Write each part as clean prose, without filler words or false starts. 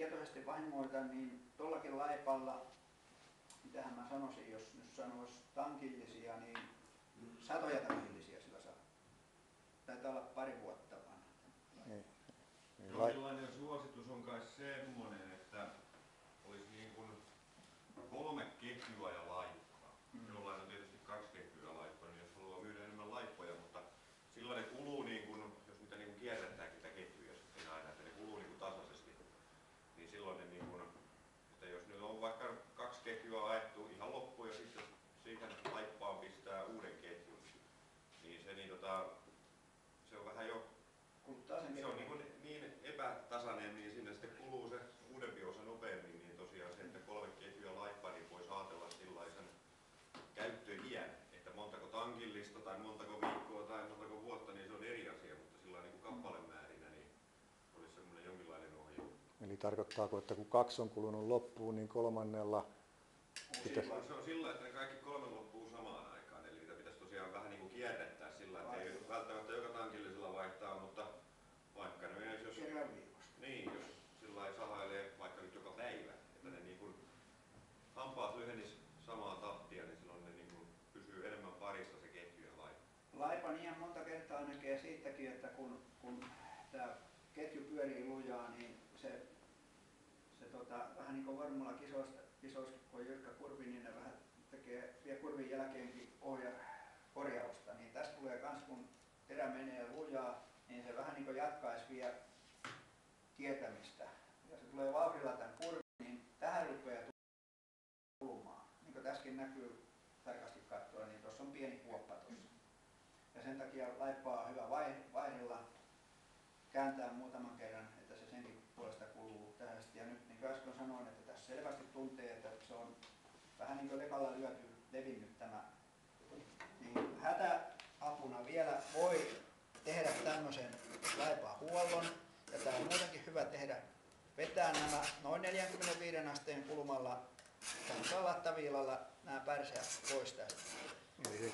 tietoisesti vahingoitan, niin tuollakin laipalla, mitähän mä sanoisin, jos nyt sanoisi tankillisia, niin satoja tankillisia sillä saa. Taitaa olla pari vuotta vanha. Jonkinlainen suositus on kai semmoinen, että olisi niin kuin 3 ketjua ja laippa. Jollain on tietysti 2 ketjua ja laippa, niin jos haluaa myydä enemmän laippoja, mutta sillä ne kuluu, niin kuin, jos niitä niin kuin kierrättääkin niitä ketjuja sitten aina, että ne kuluu niin kuin tasaisesti, niin silloin ne, niin kuin, että jos nyt on vaikka 2 ketjua ajettu ihan loppuun ja sitten siihen laippaan pistää uuden ketjun, niin se, se on vähän jo se on niin epätasainen, niin sinne sitten kuluu se uudempi osa nopeammin, niin tosiaan se, että 3 ketjua laippaa, niin voisi ajatella sellaisen käyttöiän, että montako tankillista tai montako viikkoa tai montako vuotta, niin se on eri asia, mutta sillä niin kuin kappalemäärinä niin olisi semmoinen jonkinlainen ohje. Eli tarkoittaako, että kun 2 on kulunut loppuun, niin 3. Se on sillä, että ne kaikki 3 loppuu samaan aikaan, eli niitä pitäisi tosiaan vähän niin kuin kierrättää sillä, että ei välttämättä joka tankillisella vaihtaa, mutta vaikka ne jos niin, jos sillä lailla sahailee vaikka nyt joka päivä, että ne niin kuin hampaat lyhenis samaa tahtia, niin silloin ne niin kuin pysyy enemmän parissa se ketju ja laipa. Laipan ihan monta kertaa näkee siitäkin, että kun tämä ketju pyörii lujaa, niin se vähän niin kuin varmulla kisoissa, kun on jyrkkä kurvi, niin ne vähän vie kurvin jälkeenkin korjausta. Niin tässä tulee myös, kun terä menee lujaa, niin se vähän niin kuin jatkaisi vielä tietämistä. Ja se tulee vauhdilla tämän kurvin, niin tähän rupeaa kulumaan. Niin kuin tässäkin näkyy tarkasti katsoa, niin tuossa on pieni kuoppa tuossa. Ja sen takia laippaa on hyvä vaihdella, kääntää muutaman kerran, että se senkin puolesta kuluu tähän. Ja nyt niin kuin äsken sanoin, että tässä selvästi tuntee, että se on vähän niin kuin lekalla levinnyt tämä. Niin hätäapuna vielä voi tehdä tämmöisen laipahuollon. Ja tämä on muutenkin hyvä tehdä, vetää nämä noin 45 asteen kulmalla tämmöisellä lattaviilalla nämä pärseät pois tästä. Eli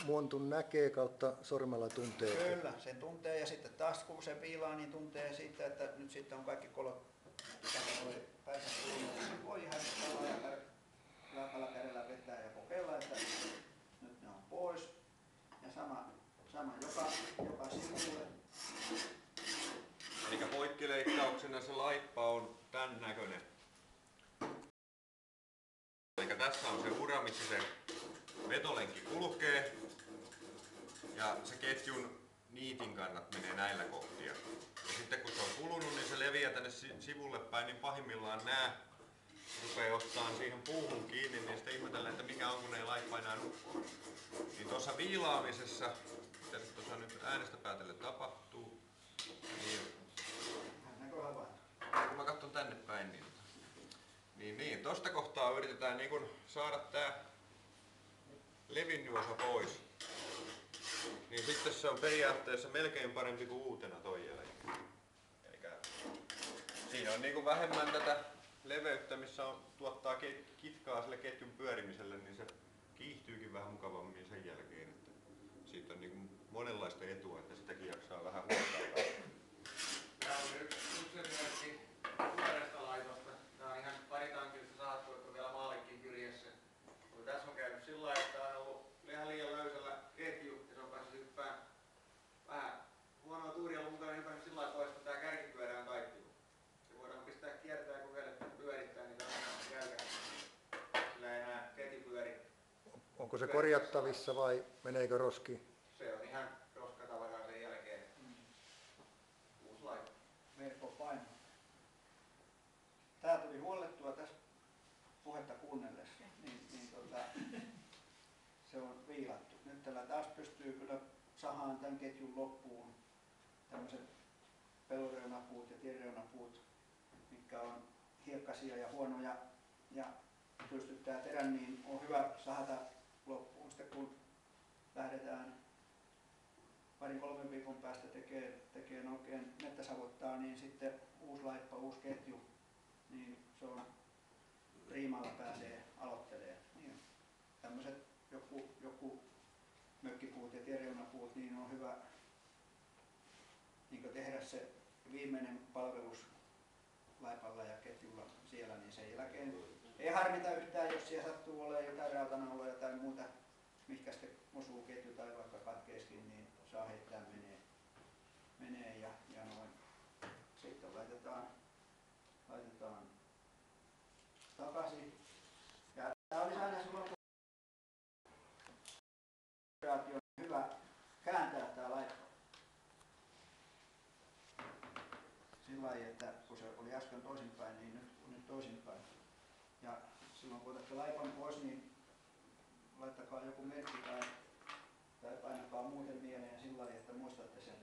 montun näkee kautta sormella tuntee. Kyllä, sen tuntee ja sitten taas kun se viilaa, niin tuntee siitä, että nyt sitten on kaikki kolot pärseen kulmalla. Voi ihan laajalla kädellä vetää ja kokeilla, että nyt ne on pois. Ja sama joka sivulle. Eli poikkileikkauksena se laippa on tämän näköinen. Eli tässä on se ura, missä se vetolenkki kulkee. Ja se ketjun niitin kannat menee näillä kohtia. Ja sitten kun se on kulunut, niin se leviää tänne sivulle päin, niin pahimmillaan nämä rupeaa ottaa siihen puuhun kiinni, niin sitten ihmetellään, että mikä on, kun ei laippa enää nukkua. Niin tuossa viilaamisessa, mitä tuossa nyt äänestä päätellen tapahtuu, kun mä katson tänne päin, niin tosta kohtaa yritetään niin kun saada tää levinnyt osa pois. Niin sitten se on periaatteessa melkein parempi kuin uutena toi jälkeen. Elikkä siinä on niin kun vähemmän tätä leveyttä, missä tuottaa kitkaa sille ketjun pyörimiselle, niin se kiihtyykin vähän mukavammin sen jälkeen. Että siitä on niin kuin monenlaista etua, että sitäkin jaksaa vähän huoltaa. Tämä on yksi esimerkki tuoreesta laitosta. Tämä on ihan paritankillista sahattu, että on vielä maalikkin kyljessä. Mutta tässä on käynyt sillä lailla, että on ollut ihan liian löysällä ketju ja se on päässyt hyppään vähän huonoa tuuria ollut mukana hypännyt sillä lailla pois, että tämä kärkipyörä on kaikki. Se voidaan pistää kiertää ja kokeilla pyörittää, niin tämä on jälkeen. Sillä ei enää ketju pyöri. Onko se korjattavissa vai meneekö roskiin? Se on ihan roskatavaraa sen jälkeen. Uusi laite. Verkko paino. Tää tuli huollettua tässä puhetta kuunnellessa. Se on viilattu. Nyt tällä taas pystyy kyllä sahaan tämän ketjun loppuun tämmöiset pelureunapuut ja tienreunapuut, mitkä on hiekkaisia ja huonoja ja pystyttää terän, niin on hyvä sahata loppuun. Sitten kun lähdetään 2-3 viikon päästä tekemään oikein mettäsavottaa, niin sitten uusi laippa, uusi ketju, niin se on priimalla pääsee aloittelemaan. Niin tämmöiset joku mökkipuut ja tienreunapuut, niin on hyvä niin tehdä se viimeinen palvelus laipalla ja ketjulla siellä, niin sen jälkeen ei harmita yhtään, jos siellä sattuu olemaan jotain rautanauloja tai muuta, mihinkä sitten osuu ketju tai vaikka katkeiskin, niin saa heittää menee ja noin. Sitten laitetaan takaisin. Ja tämä olisi aina silloin, kun on hyvä kääntää tämä laippa. Sillä lailla, että kun se oli äsken toisinpäin, niin nyt toisinpäin. Ja silloin kun otatte laipan pois, niin laittakaa joku merkki tai painakaa muuten mieleen sillä lailla, että muistatte sen,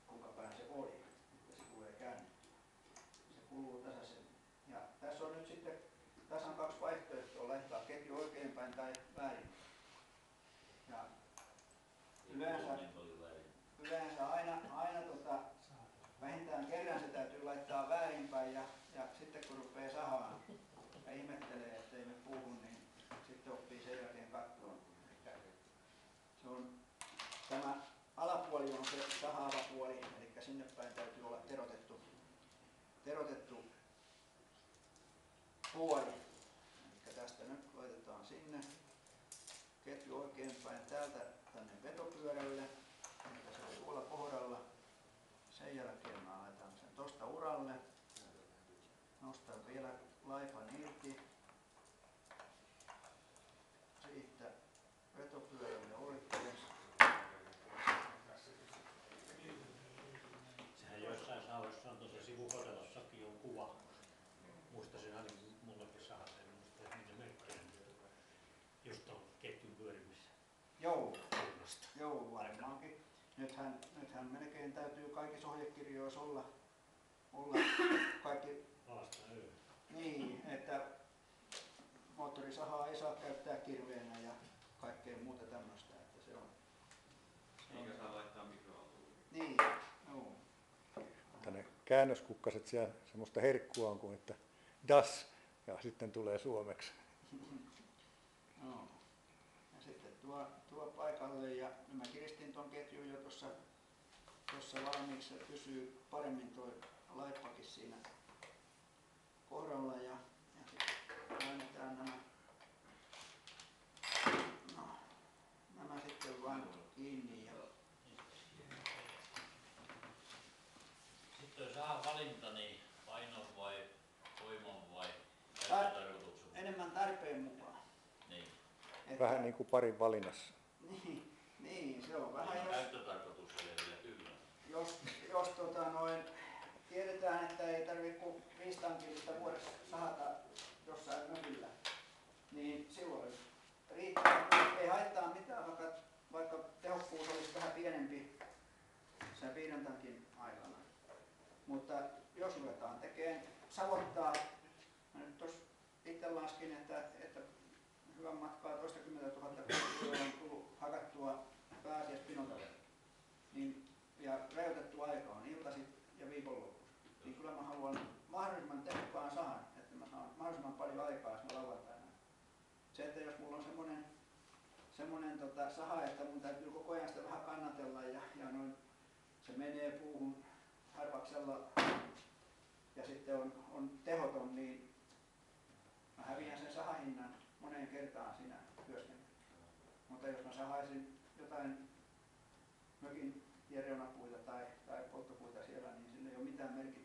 kuinka päin se oli, että se tulee käännettyä. Se kuluu tasaisen. Ja tässä on nyt sitten tasan kaksi vaihtoehtoa, laittaa ketju oikeinpäin tai väärin. Ja yleensä aina vähintään kerran se täytyy laittaa väärinpäin ja sitten kun rupeaa sahaan ja ihmettelee, ettei me puuhun, niin sitten oppii sen jälkeen katsoa. Se on, tämä alapuoli on se sahaava puoli, eli sinne päin täytyy olla terotettu puoli. Eli tästä nyt laitetaan sinne ketju oikeinpäin täältä tänne vetopyörälle, eli se on tuolla kohdalla. Sen jälkeen mä laitan sen tosta uralle, nostan vielä laipan irti, siitä vetopyörälle oikein. Sehän joissain sahoissa on tuossa sivukotelossakin on kuva. Muistaisin ainakin mullakin sahassa, en muista niitä merkkejä, just on ketjun pyörimässä. Joo, varmaankin. Nythän melkein täytyy kaikissa ohjekirjoissa olla kaikki niin, että moottorisahaa ei saa käyttää kirveenä ja kaikkea muuta tämmöistä, että se on. Eikä saa laittaa mikroaaltoon. Niin, joo. Ne käännöskukkaset siellä semmoista herkkua on kuin että das ja sitten tulee suomeksi. No. Ja sitten tuo paikalle ja mä kiristin ton ketjun jo tuossa valmiiksi, että pysyy paremmin tuo laippakin siinä kohdalla ja sitten painetaan nämä sitten vain kiinni. Ja sitten jos saadaan valinta, niin painon vai voiman vai käyttötarkoituksen? Enemmän tarpeen mukaan. Niin. Vähän niin kuin parin valinnassa. Niin, se on vähän Käyttötarkoitus oli vielä tyhjä. jos tiedetään, että ei tarvitse kuin 5 tankillista vuodessa sahata jossain mökillä, niin silloin riittää, ei haittaa mitään, vaikka tehokkuus olisi vähän pienempi sen 5 tankin aikana. Mutta jos ruvetaan tekemään savottaa, mä nyt tuossa itse laskin, että hyvän matkaa 20 000 kiloa on tullut hakattua pääasiassa pinotalle. Niin, ja rajoitettu aika on iltaisin ja viikonloppuisin. Niin kyllä mä haluan mahdollisimman tehokkaan sahan, että mä saan mahdollisimman paljon aikaa siinä lauantaina. Se, että jos mulla on semmonen saha, että mun täytyy koko ajan sitä vähän kannatella ja noin, se menee puuhun harvaksella ja sitten on tehoton, niin mä häviän sen sahahinnan moneen kertaan siinä työskentelyssä. Mutta jos mä sahaisin jotain mökin tiereunapuita tai polttopuita siellä, niin sillä ei ole mitään merkitystä.